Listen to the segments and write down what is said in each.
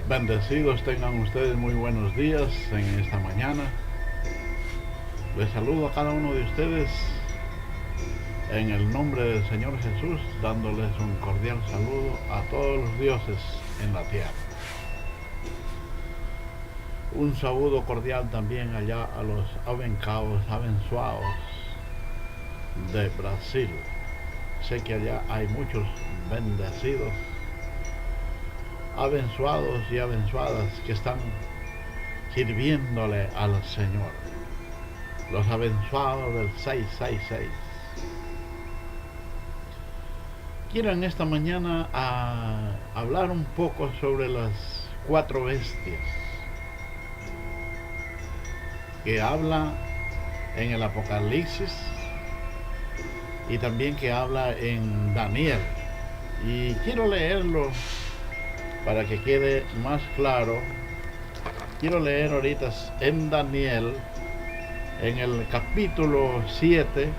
Bendecidos tengan ustedes, muy buenos días en esta mañana. Les saludo a cada uno de ustedes en el nombre del Señor Jesús, dándoles un cordial saludo a todos los dioses en la tierra. Un saludo cordial también allá a los abençoados de Brasil. Sé que allá hay muchos bendecidos, abençoados y abençoadas que están sirviéndole al Señor. Los abençoados del 666. Quiero en esta mañana hablar un poco sobre las 4 bestias que habla en el Apocalipsis y también que habla en Daniel. Y quiero leerlo para que quede más claro. Quiero leer ahorita en Daniel, en el capítulo 7,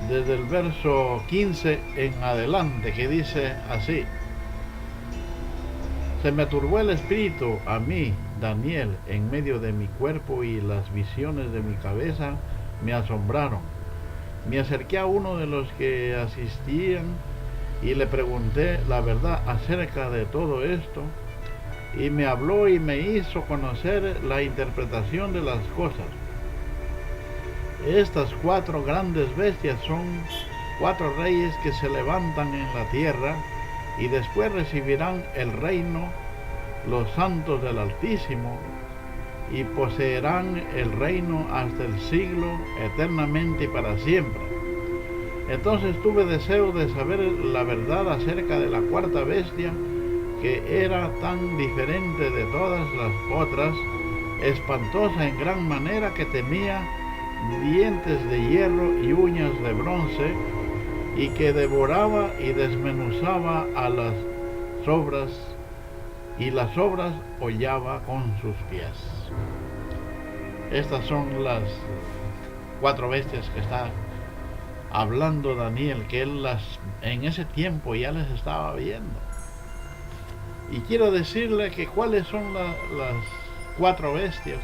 desde el verso 15 en adelante, que dice así: Se me turbó el espíritu a mí, Daniel, en medio de mi cuerpo, y las visiones de mi cabeza me asombraron. Me acerqué a uno de los que asistían y le pregunté la verdad acerca de todo esto, y me habló y me hizo conocer la interpretación de las cosas. Estas 4 grandes bestias son 4 reyes que se levantan en la tierra y después recibirán el reino los santos del Altísimo y poseerán el reino hasta el siglo, eternamente y para siempre. Entonces tuve deseo de saber la verdad acerca de la 4ª bestia, que era tan diferente de todas las otras, espantosa en gran manera, que tenía dientes de hierro y uñas de bronce, y que devoraba y desmenuzaba a las sobras, y las sobras hollaba con sus pies. Estas son las 4 bestias que está hablando Daniel, que él en ese tiempo ya les estaba viendo. Y quiero decirle que cuáles son las 4 bestias.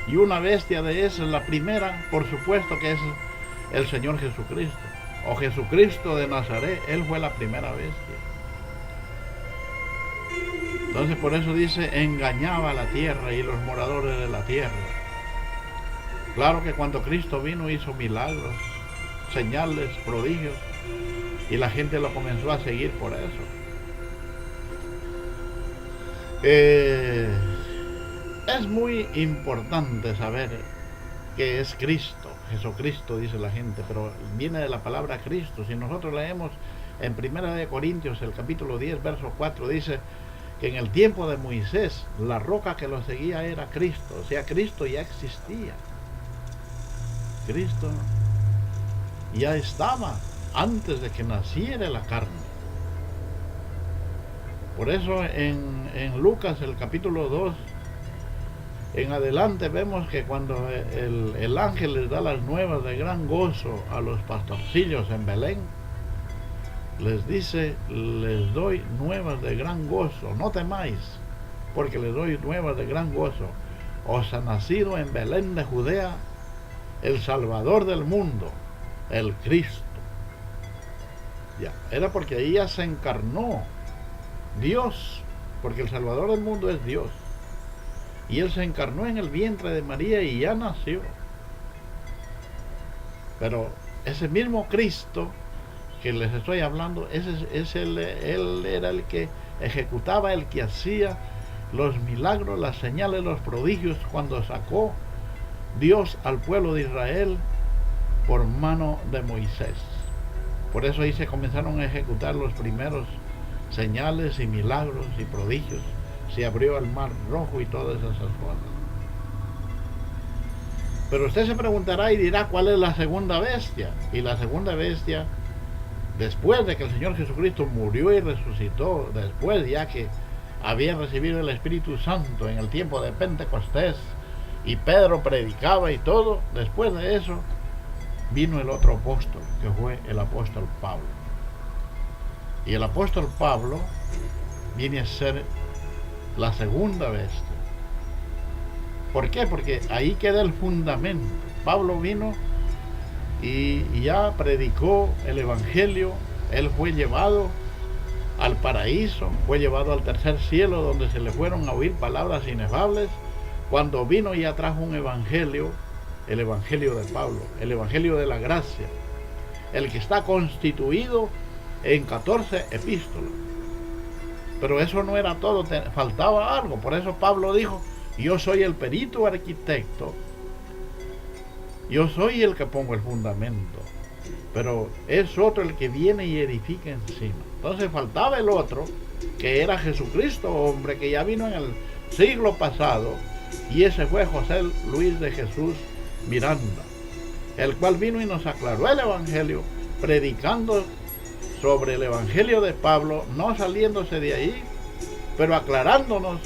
Y una bestia de esas, la primera, por supuesto que es el Señor Jesucristo, o Jesucristo de Nazaret. Él fue la primera bestia. Entonces por eso dice, engañaba a la tierra y los moradores de la tierra. Claro que cuando Cristo vino hizo milagros, señales, prodigios, y la gente lo comenzó a seguir por eso. Es muy importante saber que es Cristo, Jesucristo dice la gente, pero viene de la palabra Cristo. Si nosotros leemos en 1 Corintios, el capítulo 10, verso 4, dice que en el tiempo de Moisés la roca que lo seguía era Cristo. O sea, Cristo ya existía. Cristo ya estaba antes de que naciera la carne. Por eso en Lucas, el capítulo 2, en adelante, vemos que cuando el ángel les da las nuevas de gran gozo a los pastorcillos en Belén, les dice, les doy nuevas de gran gozo, no temáis, porque les doy nuevas de gran gozo. Os ha nacido en Belén de Judea el Salvador del mundo, el Cristo. Ya, era porque ahí ya se encarnó Dios, porque el Salvador del mundo es Dios. Y Él se encarnó en el vientre de María y ya nació. Pero ese mismo Cristo que les estoy hablando, Él era el que ejecutaba, el que hacía los milagros, las señales, los prodigios, cuando sacó Dios al pueblo de Israel por mano de Moisés. Por eso ahí se comenzaron a ejecutar los primeros señales y milagros y prodigios. Se abrió el mar rojo y todas esas cosas. Pero usted se preguntará y dirá, ¿cuál es la segunda bestia? Y la segunda bestia, después de que el Señor Jesucristo murió y resucitó, después ya que había recibido el Espíritu Santo en el tiempo de Pentecostés, y Pedro predicaba y todo, después de eso vino el otro apóstol, que fue el apóstol Pablo. Y el apóstol Pablo viene a ser la segunda bestia. ¿Por qué? Porque ahí queda el fundamento. Pablo vino y ya predicó el evangelio. Él fue llevado al paraíso, fue llevado al tercer cielo, donde se le fueron a oír palabras inefables. Cuando vino ya trajo un evangelio, el evangelio de Pablo, el evangelio de la gracia, el que está constituido en 14 epístolas. Pero eso no era todo, faltaba algo. Por eso Pablo dijo: yo soy el perito arquitecto, yo soy el que pongo el fundamento, pero es otro el que viene y edifica encima. Entonces faltaba el otro, que era Jesucristo hombre, que ya vino en el siglo pasado, y ese fue José Luis de Jesús Miranda, el cual vino y nos aclaró el evangelio, predicando sobre el evangelio de Pablo, no saliéndose de ahí, pero aclarándonos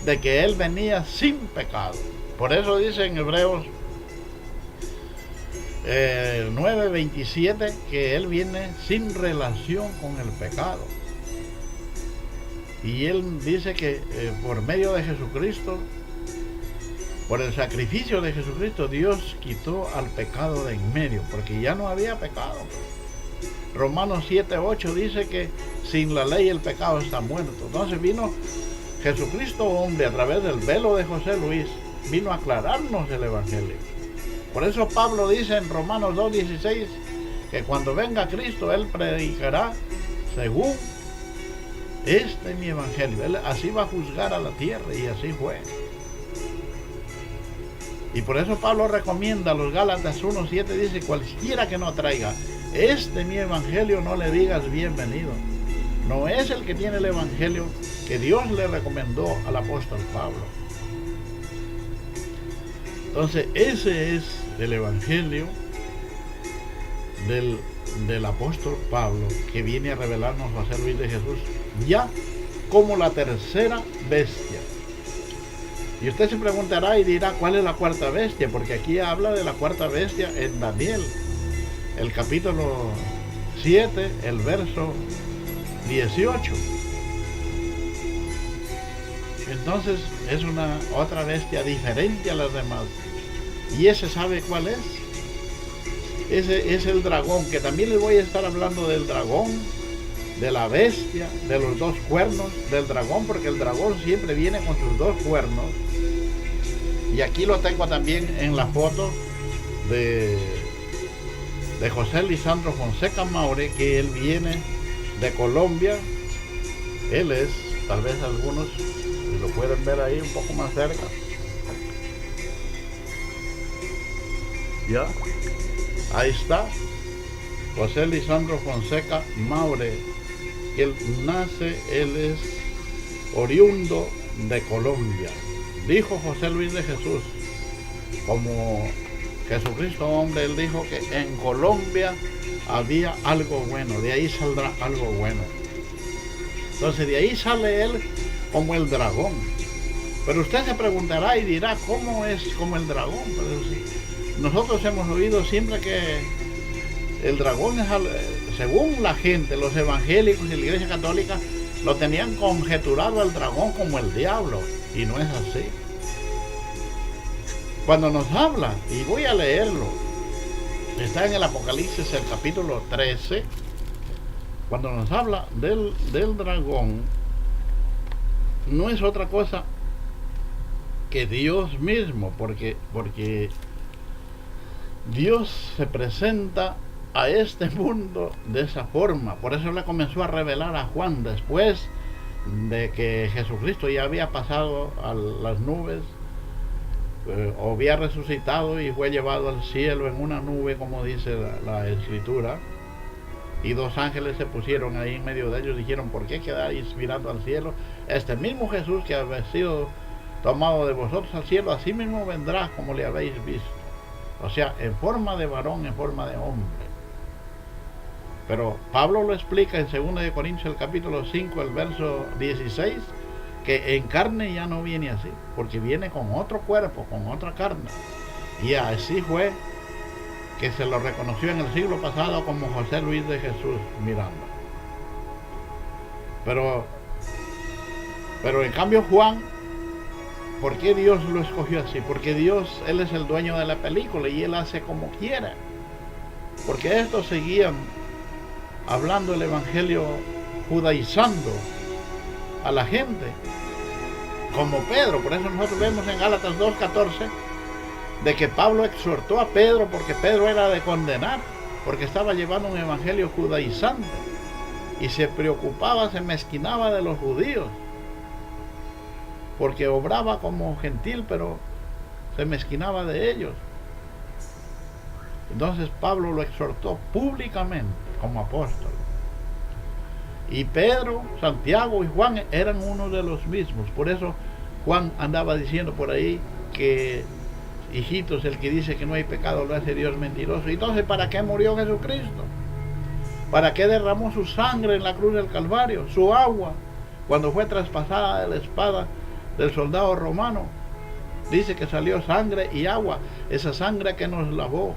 de que él venía sin pecado. Por eso dice en Hebreos 9:27 que él viene sin relación con el pecado. Y él dice que por medio de Jesucristo, por el sacrificio de Jesucristo, Dios quitó al pecado de en medio, porque ya no había pecado. Romanos 7:8 dice que sin la ley el pecado está muerto. Entonces vino Jesucristo hombre a través del velo de José Luis, vino a aclararnos el evangelio. Por eso Pablo dice en Romanos 2:16 que cuando venga Cristo él predicará según mi evangelio. Él así va a juzgar a la tierra, y así fue. Y por eso Pablo recomienda a los Gálatas 1:7, dice: cualquiera que no traiga mi evangelio, no le digas bienvenido. No es el que tiene el evangelio que Dios le recomendó al apóstol Pablo. Entonces ese es el evangelio del apóstol Pablo, que viene a revelarnos José Luis de Jesús ya como la tercera bestia. Y usted se preguntará y dirá: ¿cuál es la cuarta bestia? Porque aquí habla de la cuarta bestia en Daniel, el capítulo 7, el verso 18. Entonces es una otra bestia diferente a las demás. ¿Y ese sabe cuál es? Ese es el dragón, que también les voy a estar hablando del dragón, de la bestia, de los dos cuernos del dragón, porque el dragón siempre viene con sus dos cuernos. Y aquí lo tengo también en la foto de José Lisandro Fonseca Maure, que él viene de Colombia. Él es, tal vez algunos lo pueden ver ahí un poco más cerca. Ya, ahí está José Lisandro Fonseca Maure. Él es oriundo de Colombia. Dijo José Luis de Jesús, como Jesucristo hombre, él dijo que en Colombia había algo bueno, de ahí saldrá algo bueno. Entonces de ahí sale él como el dragón. Pero usted se preguntará y dirá: ¿cómo es como el dragón? Pero si nosotros hemos oído siempre que el dragón es, según la gente, los evangélicos y la Iglesia Católica, lo tenían conjeturado al dragón como el diablo, y no es así. Cuando nos habla, y voy a leerlo, está en el Apocalipsis, el capítulo 13, cuando nos habla del dragón, no es otra cosa que Dios mismo, porque Dios se presenta a este mundo de esa forma. Por eso le comenzó a revelar a Juan después de que Jesucristo ya había pasado a las nubes, o había resucitado y fue llevado al cielo en una nube, como dice la escritura, y dos ángeles se pusieron ahí en medio de ellos y dijeron: ¿por qué quedáis mirando al cielo? Este mismo Jesús que había sido tomado de vosotros al cielo, así mismo vendrá como le habéis visto. O sea, en forma de varón, en forma de hombre. Pero Pablo lo explica en 2 de Corintios, el capítulo 5, el verso 16, que en carne ya no viene así, porque viene con otro cuerpo, con otra carne. Y así fue que se lo reconoció en el siglo pasado como José Luis de Jesús Miranda. Pero Pero en cambio Juan, ¿por qué Dios lo escogió así? Porque Dios, Él es el dueño de la película y Él hace como quiera. Porque estos seguían hablando el evangelio, judaizando a la gente, como Pedro. Por eso nosotros vemos en Gálatas 2:14 de que Pablo exhortó a Pedro, porque Pedro era de condenar, porque estaba llevando un evangelio judaizante y se preocupaba, se mezquinaba de los judíos, porque obraba como gentil, pero se mezquinaba de ellos. Entonces Pablo lo exhortó públicamente como apóstol. Y Pedro, Santiago y Juan eran uno de los mismos. Por eso Juan andaba diciendo por ahí que, hijitos, el que dice que no hay pecado lo hace Dios mentiroso. Entonces, ¿para qué murió Jesucristo? ¿Para qué derramó su sangre en la cruz del Calvario? Su agua, cuando fue traspasada de la espada del soldado romano, dice que salió sangre y agua. Esa sangre que nos lavó,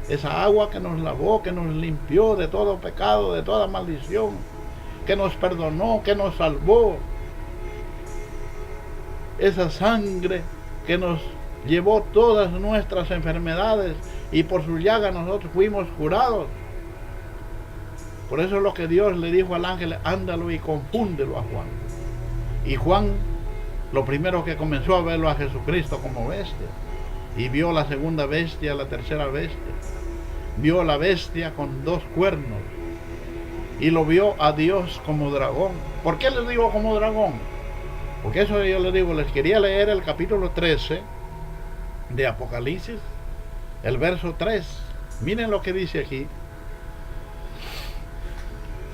esa agua que nos lavó, que nos limpió de todo pecado, de toda maldición, que nos perdonó, que nos salvó. Esa sangre que nos llevó todas nuestras enfermedades y por su llaga nosotros fuimos curados. Por eso es lo que Dios le dijo al ángel: ándalo y confúndelo a Juan. Y Juan, lo primero que comenzó a verlo a Jesucristo como bestia, y vio la segunda bestia, la tercera bestia, vio la bestia con 2 cuernos, y lo vio a Dios como dragón. ¿Por qué les digo como dragón? Porque eso yo les digo, les quería leer el capítulo 13 de Apocalipsis, el verso 3. Miren lo que dice aquí.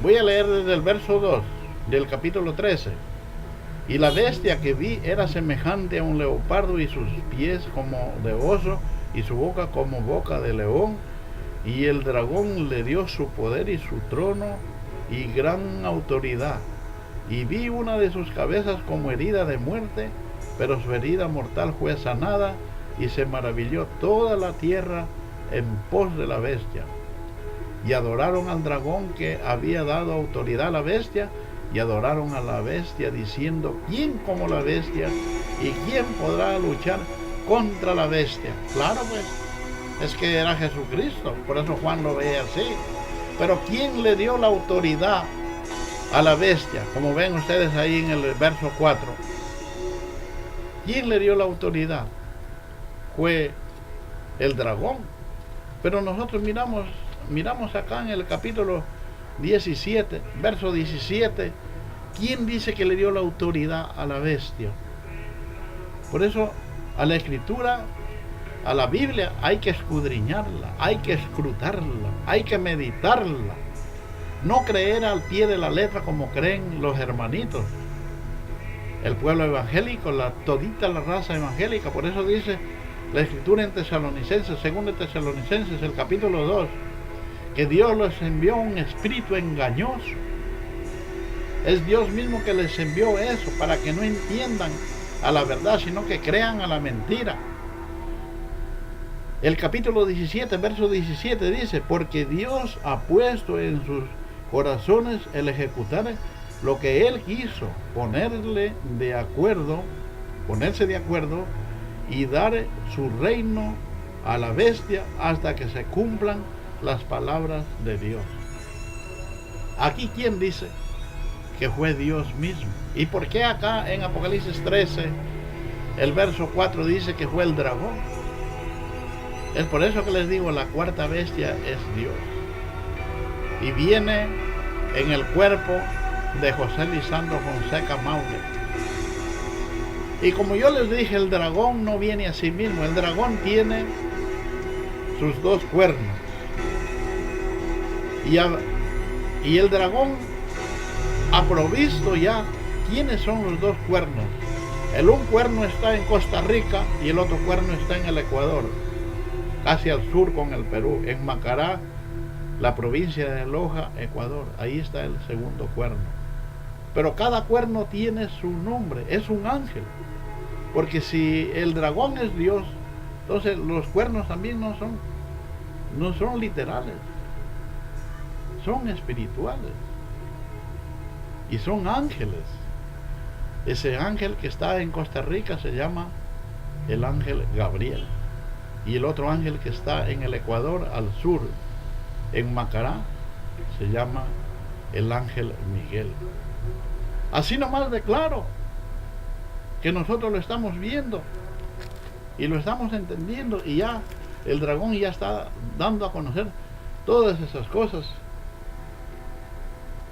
Voy a leer desde el verso 2 del capítulo 13. Y la bestia que vi era semejante a un leopardo, y sus pies como de oso, y su boca como boca de león. Y el dragón le dio su poder y su trono y gran autoridad. Y vi una de sus cabezas como herida de muerte, pero su herida mortal fue sanada, y se maravilló toda la tierra en pos de la bestia. Y adoraron al dragón que había dado autoridad a la bestia, y adoraron a la bestia, diciendo: ¿quién como la bestia? ¿Y quién podrá luchar contra la bestia? Claro, pues, es que era Jesucristo, por eso Juan lo ve así. Pero ¿quién le dio la autoridad a la bestia? Como ven ustedes ahí en el verso 4. ¿Quién le dio la autoridad? Fue el dragón. Pero nosotros miramos acá en el capítulo 17, verso 17, ¿quién dice que le dio la autoridad a la bestia? Por eso a la escritura, a la Biblia, hay que escudriñarla, hay que escrutarla, hay que meditarla. No creer al pie de la letra como creen los hermanitos, el pueblo evangélico, todita la raza evangélica. Por eso dice la escritura en Tesalonicenses, 2 Tesalonicenses, el capítulo 2, que Dios les envió un espíritu engañoso. Es Dios mismo que les envió eso, para que no entiendan a la verdad, sino que crean a la mentira. El capítulo 17, verso 17 dice: porque Dios ha puesto en sus corazones el ejecutar lo que Él quiso, ponerse de acuerdo y dar su reino a la bestia hasta que se cumplan las palabras de Dios. Aquí, ¿quién dice? Que fue Dios mismo. ¿Y por qué acá en Apocalipsis 13, el verso 4 dice que fue el dragón? Es por eso que les digo, la cuarta bestia es Dios. Y viene en el cuerpo de José Lisandro Fonseca Maule. Y como yo les dije, el dragón no viene a sí mismo. El dragón tiene sus 2 cuernos. Y el dragón ha provisto ya quiénes son los 2 cuernos. El un cuerno está en Costa Rica y el otro cuerno está en el Ecuador, casi al sur con el Perú, en Macará, la provincia de Loja, Ecuador. Ahí está el segundo cuerno. Pero cada cuerno tiene su nombre, es un ángel. Porque si el dragón es Dios, entonces los cuernos también no son literales, son espirituales y son ángeles. Ese ángel que está en Costa Rica se llama el ángel Gabriel. Y el otro ángel que está en el Ecuador, al sur, en Macará, se llama el ángel Miguel. Así nomás de claro que nosotros lo estamos viendo y lo estamos entendiendo, y ya el dragón ya está dando a conocer todas esas cosas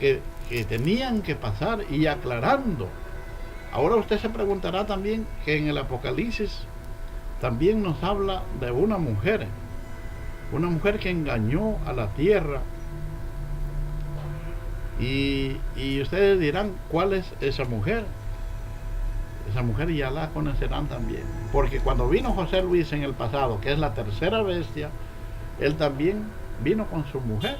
que tenían que pasar y aclarando. Ahora usted se preguntará también que en el Apocalipsis también nos habla de una mujer que engañó a la tierra. Y ustedes dirán, ¿cuál es esa mujer? Esa mujer ya la conocerán también, porque cuando vino José Luis en el pasado, que es la tercera bestia, él también vino con su mujer.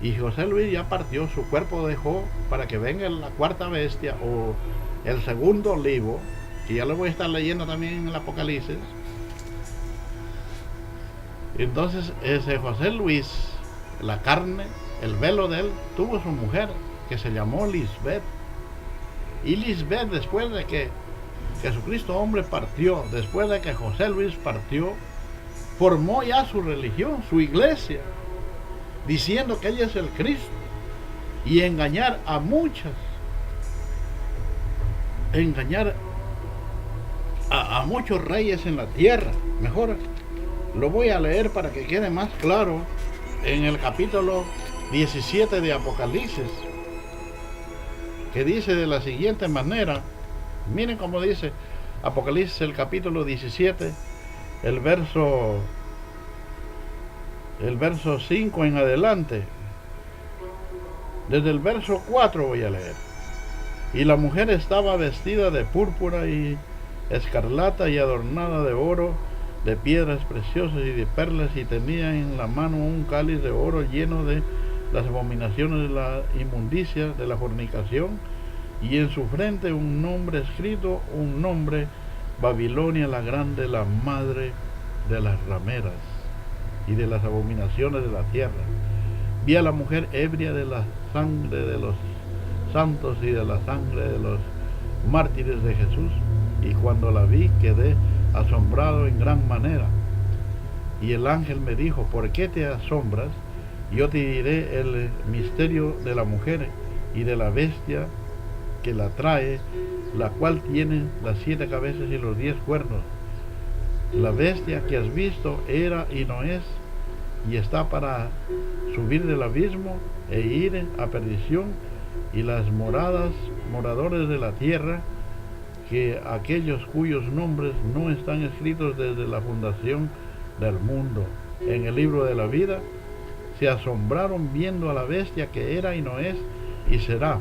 Y José Luis ya partió, su cuerpo dejó para que venga la cuarta bestia o el segundo olivo, que ya lo voy a estar leyendo también en el Apocalipsis. Entonces ese José Luis, la carne, el velo de él, tuvo su mujer que se llamó Lisbeth. Y Lisbeth, después de que Jesucristo hombre partió, después de que José Luis partió, formó ya su religión, su iglesia, diciendo que ella es el Cristo, y engañar a muchas, engañar a muchos reyes en la tierra. Mejor lo voy a leer para que quede más claro en el capítulo 17 de Apocalipsis, que dice de la siguiente manera. Miren cómo dice Apocalipsis, el capítulo 17, el verso 5 en adelante. Desde el verso 4 voy a leer. Y la mujer estaba vestida de púrpura y escarlata y adornada de oro, de piedras preciosas y de perlas, y tenía en la mano un cáliz de oro lleno de las abominaciones de la inmundicia, de la fornicación, y en su frente un nombre escrito, un nombre: Babilonia la grande, la madre de las rameras y de las abominaciones de la tierra. Vi a la mujer ebria de la sangre de los santos y de la sangre de los mártires de Jesús, y cuando la vi quedé asombrado en gran manera. Y el ángel me dijo: ¿por qué te asombras? Yo te diré el misterio de la mujer y de la bestia que la trae, la cual tiene las 7 cabezas y los 10 cuernos. La bestia que has visto era y no es, y está para subir del abismo e ir a perdición, y las moradores de la tierra, que aquellos cuyos nombres no están escritos desde la fundación del mundo en el libro de la vida, se asombraron viendo a la bestia que era y no es y será.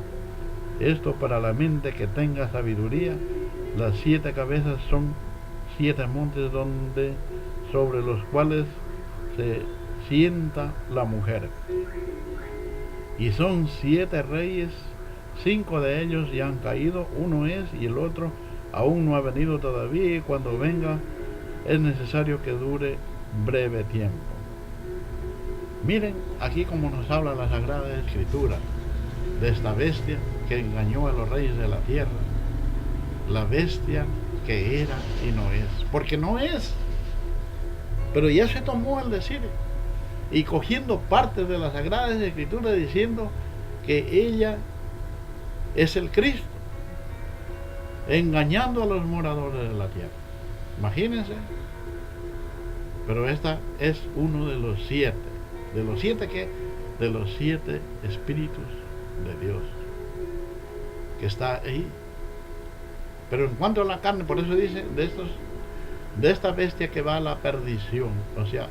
Esto para la mente que tenga sabiduría. Las 7 cabezas son 7 montes donde sobre los cuales se sienta la mujer. Y son 7 reyes, 5 de ellos ya han caído, uno es y el otro aún no ha venido todavía, y cuando venga es necesario que dure breve tiempo. Miren aquí como nos habla la Sagrada Escritura de esta bestia que engañó a los reyes de la tierra. La bestia que era y no es, porque no es, pero ya se tomó el decir, y cogiendo partes de la Sagrada Escritura diciendo que ella es el Cristo, engañando a los moradores de la tierra. Imagínense. Pero esta es uno de los 7. ¿De los 7 qué? De los 7 espíritus de Dios que está ahí. Pero en cuanto a la carne, por eso dice de esta bestia que va a la perdición. O sea,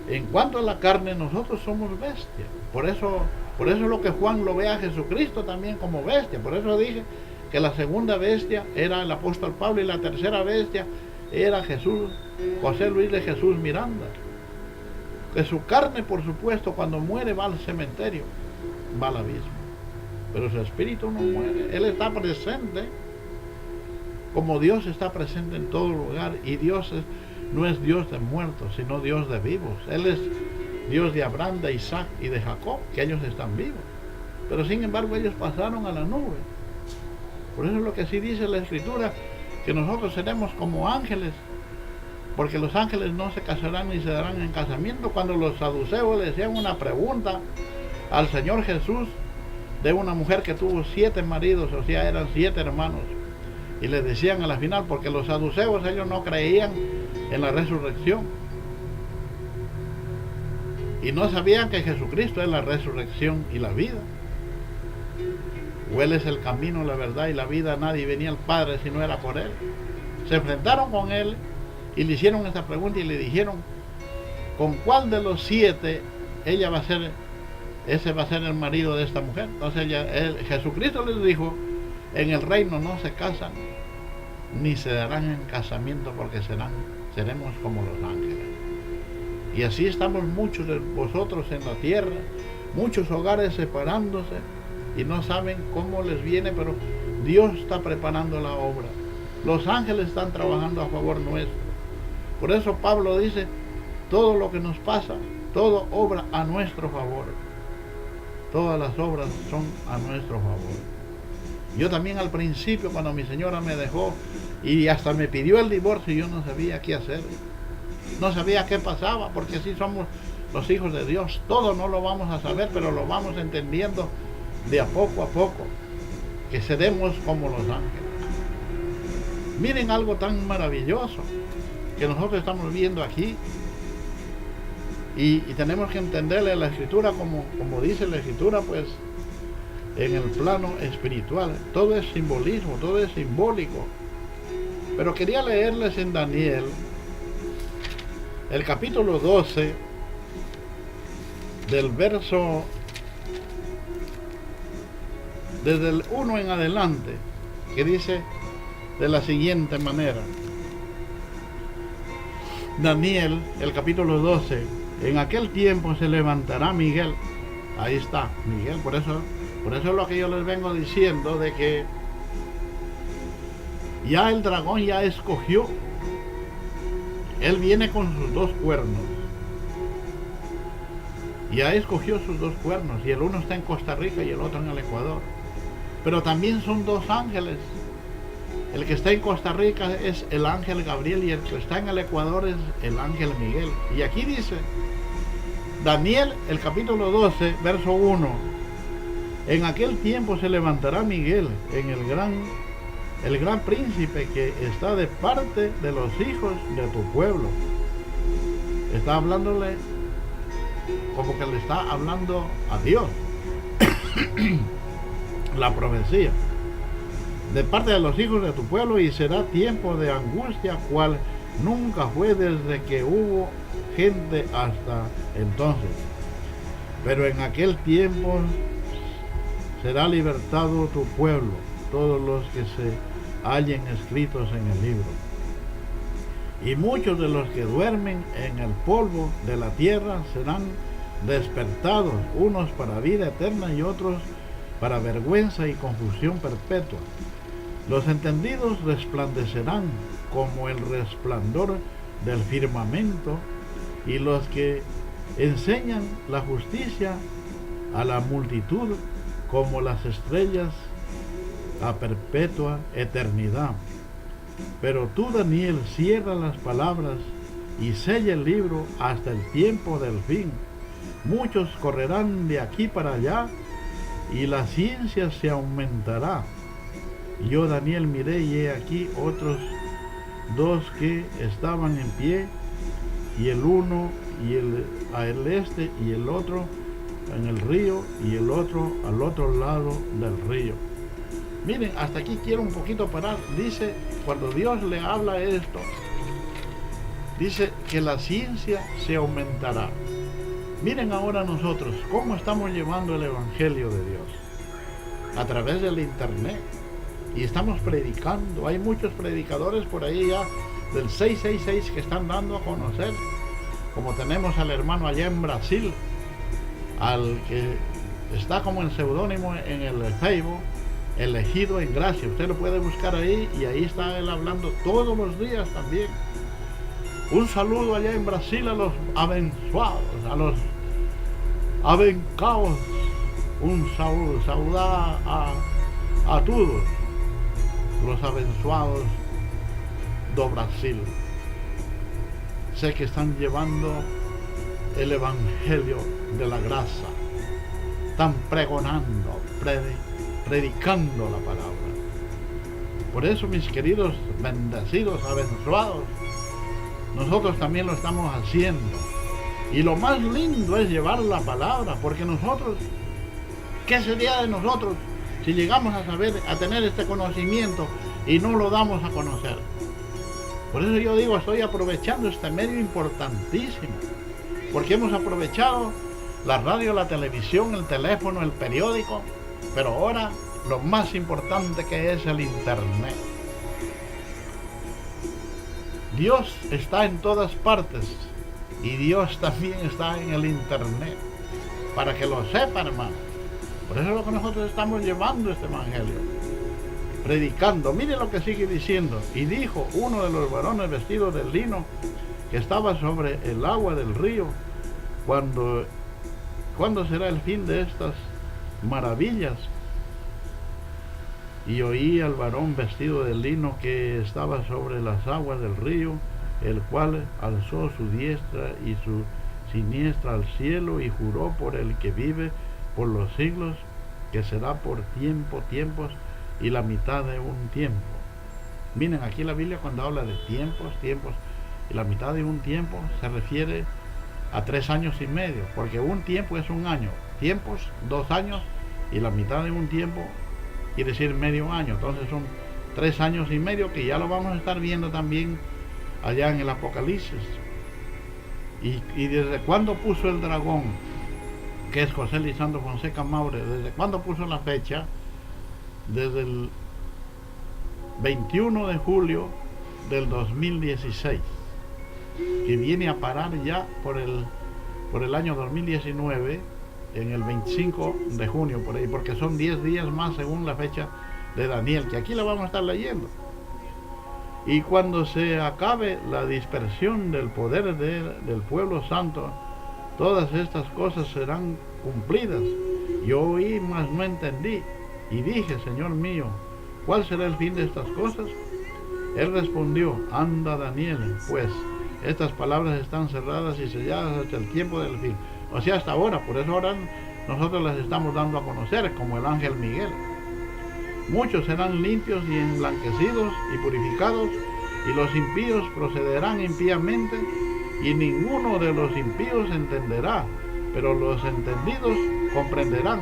en cuanto a la carne, nosotros somos bestia. Por eso lo que Juan lo ve a Jesucristo también como bestia. Por eso dije que la segunda bestia era el apóstol Pablo y la tercera bestia era Jesús, José Luis de Jesús Miranda. Que su carne, por supuesto, cuando muere va al cementerio, va al abismo. Pero su espíritu no muere. Él está presente, como Dios está presente en todo lugar. Y Dios no es Dios de muertos, sino Dios de vivos. Él es Dios de Abraham, de Isaac y de Jacob, que ellos están vivos. Pero sin embargo ellos pasaron a la nube. Por eso es lo que sí dice la Escritura, que nosotros seremos como ángeles, porque los ángeles no se casarán ni se darán en casamiento. Cuando los saduceos le hacían una pregunta al Señor Jesús de una mujer que tuvo 7 maridos, o sea, eran 7 hermanos, y les decían a la final, porque los saduceos ellos no creían en la resurrección y no sabían que Jesucristo es la resurrección y la vida, o Él es el camino, la verdad y la vida. Nadie venía al Padre si no era por Él. Se enfrentaron con Él y le hicieron esa pregunta y le dijeron, ¿con cuál de los 7 ella va a ser, ese va a ser el marido de esta mujer? Entonces Jesucristo les dijo, en el reino no se casan ni se darán en casamiento, porque seremos como los ángeles. Y así estamos muchos de vosotros en la tierra, muchos hogares separándose y no saben cómo les viene, pero Dios está preparando la obra. Los ángeles están trabajando a favor nuestro. Por eso Pablo dice, todo lo que nos pasa, todo obra a nuestro favor. Todas las obras son a nuestro favor. Yo también al principio, cuando mi señora me dejó y hasta me pidió el divorcio, yo no sabía qué hacer. No sabía qué pasaba, porque así somos los hijos de Dios. Todo no lo vamos a saber, pero lo vamos entendiendo de a poco, que seremos como los ángeles. Miren algo tan maravilloso que nosotros estamos viendo aquí, y tenemos que entenderle la Escritura como dice la Escritura, pues en el plano espiritual. Todo es simbolismo, todo es simbólico. Pero quería leerles en Daniel, el capítulo 12, del verso, desde el 1 en adelante, que dice de la siguiente manera. Daniel, el capítulo 12, en aquel tiempo se levantará Miguel. Ahí está, Miguel. Por eso es lo que yo les vengo diciendo, de que ya el dragón ya escogió. Él viene con sus 2 cuernos. Ya escogió sus 2 cuernos, y el uno está en Costa Rica y el otro en el Ecuador. Pero también son 2 ángeles. El que está en Costa Rica es el ángel Gabriel, y el que está en el Ecuador es el ángel Miguel. Y aquí dice Daniel, el capítulo 12, verso 1: en aquel tiempo se levantará Miguel, el gran príncipe que está de parte de los hijos de tu pueblo. Está hablándole como que le está hablando a Dios. La profecía: de parte de los hijos de tu pueblo, y será tiempo de angustia cual nunca fue desde que hubo gente hasta entonces. Pero en aquel tiempo será libertado tu pueblo, todos los que se hallen escritos en el libro. Y muchos de los que duermen en el polvo de la tierra serán despertados, unos para vida eterna y otros para vergüenza y confusión perpetua. Los entendidos resplandecerán como el resplandor del firmamento, y los que enseñan la justicia a la multitud como las estrellas a perpetua eternidad. Pero tú, Daniel, cierra las palabras y sella el libro hasta el tiempo del fin. Muchos correrán de aquí para allá, y la ciencia se aumentará. Yo, Daniel, miré, y he aquí otros 2 que estaban en pie, y el uno al este y el otro en el río, y el otro al otro lado del río. Miren, hasta aquí quiero un poquito parar. Dice, cuando Dios le habla esto, dice que la ciencia se aumentará. Miren ahora nosotros cómo estamos llevando el Evangelio de Dios a través del internet, y estamos predicando. Hay muchos predicadores por ahí ya del 666 que están dando a conocer, como tenemos al hermano allá en Brasil, al que está como en seudónimo en el Facebook, Elegido en Gracia. Usted lo puede buscar ahí, y ahí está él hablando todos los días también. Un saludo allá en Brasil a los abençoados, a los abencaos. Un saludo a todos. los abençoados do Brasil. Sé que están llevando el evangelio de la gracia, están pregonando, predicando la palabra. Por eso, mis queridos bendecidos, abençoados, nosotros también lo estamos haciendo. Y lo más lindo es llevar la palabra, porque nosotros, ¿qué sería de nosotros si llegamos a saber, a tener este conocimiento y no lo damos a conocer? Por eso yo digo, estoy aprovechando este medio importantísimo, porque hemos aprovechado la radio, la televisión, el teléfono, el periódico, pero ahora lo más importante que es el internet. Dios está en todas partes y Dios también está en el internet, para que lo sepan, hermano. Por eso es lo que nosotros estamos llevando este evangelio, predicando. Mire lo que sigue diciendo: y dijo uno de los varones vestidos de lino que estaba sobre el agua del río, ¿cuándo será el fin de estas maravillas? Y oí al varón vestido de lino que estaba sobre las aguas del río, el cual alzó su diestra y su siniestra al cielo y juró por el que vive por los siglos, que será por tiempos y la mitad de un tiempo. Miren, aquí la Biblia, cuando habla de tiempos y la mitad de un tiempo, se refiere a 3 años y medio, porque un tiempo es un año, tiempos 2 años, y la mitad de un tiempo quiere decir medio año. Entonces son 3 años y medio, que ya lo vamos a estar viendo también allá en el Apocalipsis. Y desde cuándo puso el dragón, que es José Lisandro Fonseca Maure, desde cuándo puso la fecha? Desde el 21 de julio del 2016, que viene a parar ya por el año 2019, en el 25 de junio, por ahí, porque son 10 días más según la fecha de Daniel, que aquí la vamos a estar leyendo. Y cuando se acabe la dispersión del poder del pueblo santo, todas estas cosas serán cumplidas. Yo oí, mas no entendí, y dije: Señor mío, ¿cuál será el fin de estas cosas? Él respondió: anda, Daniel, pues estas palabras están cerradas y selladas hasta el tiempo del fin. O sea, hasta ahora. Por eso ahora nosotros las estamos dando a conocer, como el ángel Miguel. Muchos serán limpios y emblanquecidos y purificados, y los impíos procederán impíamente, y ninguno de los impíos entenderá, pero los entendidos comprenderán.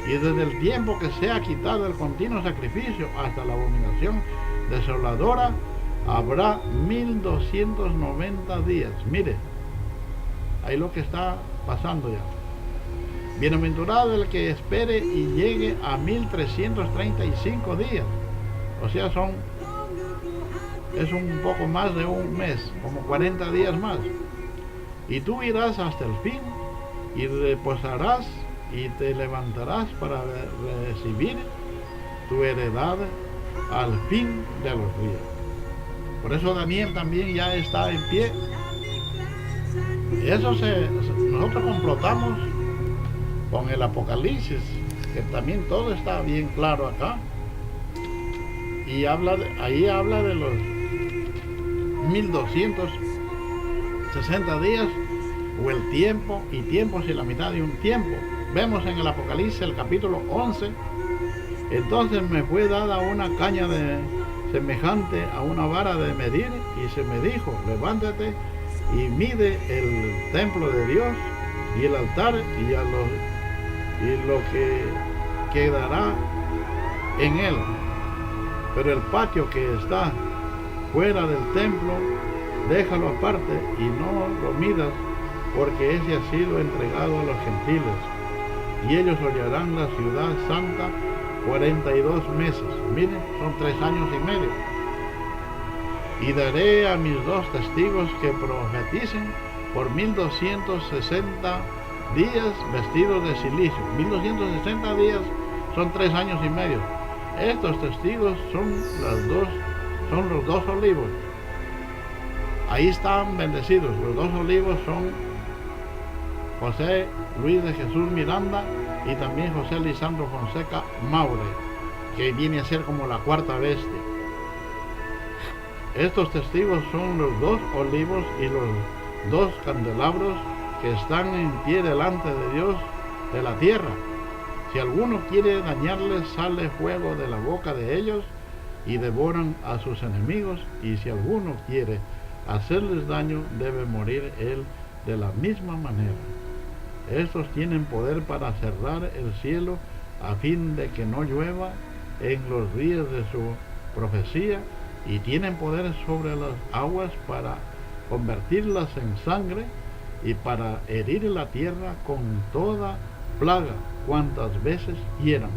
Y desde el tiempo que sea quitado el continuo sacrificio hasta la abominación desoladora, habrá 1290 días. Mire, ahí lo que está pasando ya. Bienaventurado el que espere y llegue a 1335 días. O sea, es un poco más de un mes, como 40 días más. Y tú irás hasta el fin y reposarás y te levantarás para recibir tu heredad al fin de los días. Por eso Daniel también ya está en pie. Eso nosotros complotamos con el Apocalipsis, que también todo está bien claro acá. Y ahí habla de los 1260 días, o el tiempo, y tiempos y la mitad de un tiempo. Vemos en el Apocalipsis, el capítulo 11, entonces me fue dada una caña semejante a una vara de medir, y se me dijo: levántate y mide el templo de Dios y el altar y lo que quedará en él. Pero el patio que está fuera del templo, déjalo aparte y no lo midas, porque ese ha sido entregado a los gentiles, y ellos hollarán la ciudad santa 42 meses. Miren, son 3 años y medio. Y daré a mis 2 testigos que profeticen por 1260 días vestidos de silicio. 1260 días son 3 años y medio. Estos testigos son los 2 olivos. Ahí están bendecidos. Los 2 olivos son José Luis de Jesús Miranda y también José Lisandro Fonseca Maure, que viene a ser como la 4ª bestia. Estos testigos son los dos olivos y los dos candelabros que están en pie delante de Dios de la tierra. Si alguno quiere dañarles, sale fuego de la boca de ellos y devoran a sus enemigos, y si alguno quiere hacerles daño, debe morir él de la misma manera. Estos tienen poder para cerrar el cielo a fin de que no llueva en los días de su profecía, y tienen poder sobre las aguas para convertirlas en sangre y para herir la tierra con toda plaga cuantas veces quieran.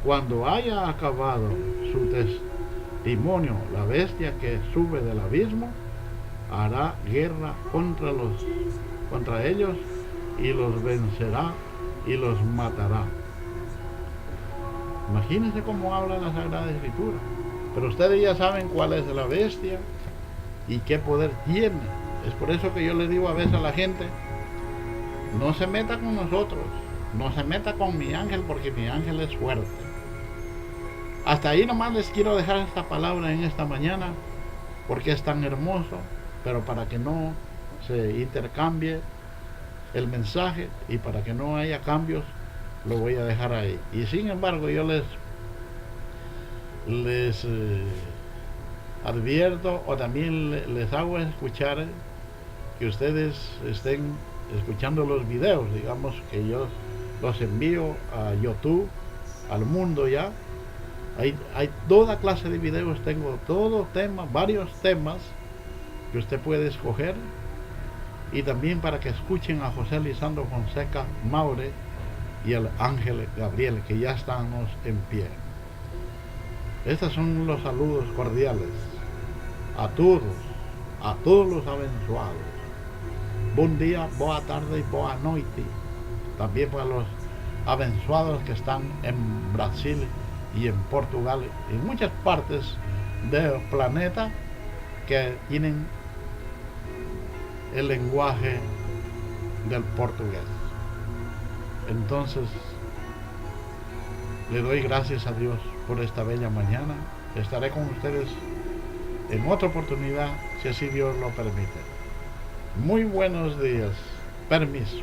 Cuando haya acabado su testimonio, la bestia que sube del abismo hará guerra contra ellos y los vencerá y los matará. Imagínense cómo habla la Sagrada Escritura. Pero ustedes ya saben cuál es la bestia y qué poder tiene. Es por eso que yo le digo a veces a la gente: no se meta con nosotros, no se meta con mi ángel, porque mi ángel es fuerte. Hasta ahí nomás les quiero dejar esta palabra en esta mañana, porque es tan hermoso, pero para que no se intercambie el mensaje y para que no haya cambios, lo voy a dejar ahí. Y sin embargo, yo les advierto, o también les hago escuchar, que ustedes estén escuchando los videos, digamos que yo los envío a YouTube, al mundo ya. Hay toda clase de videos, tengo todo tema, varios temas que usted puede escoger, y también para que escuchen a José Lisandro Fonseca Maure y al ángel Gabriel, que ya estamos en pie. Estos son los saludos cordiales a todos los abençoados. Buen día, boa tarde y boa noite. También para los abençoados que están en Brasil y en Portugal, y en muchas partes del planeta que tienen el lenguaje del portugués. Entonces, le doy gracias a Dios por esta bella mañana. Estaré con ustedes en otra oportunidad, si así Dios lo permite. Muy buenos días. Permiso.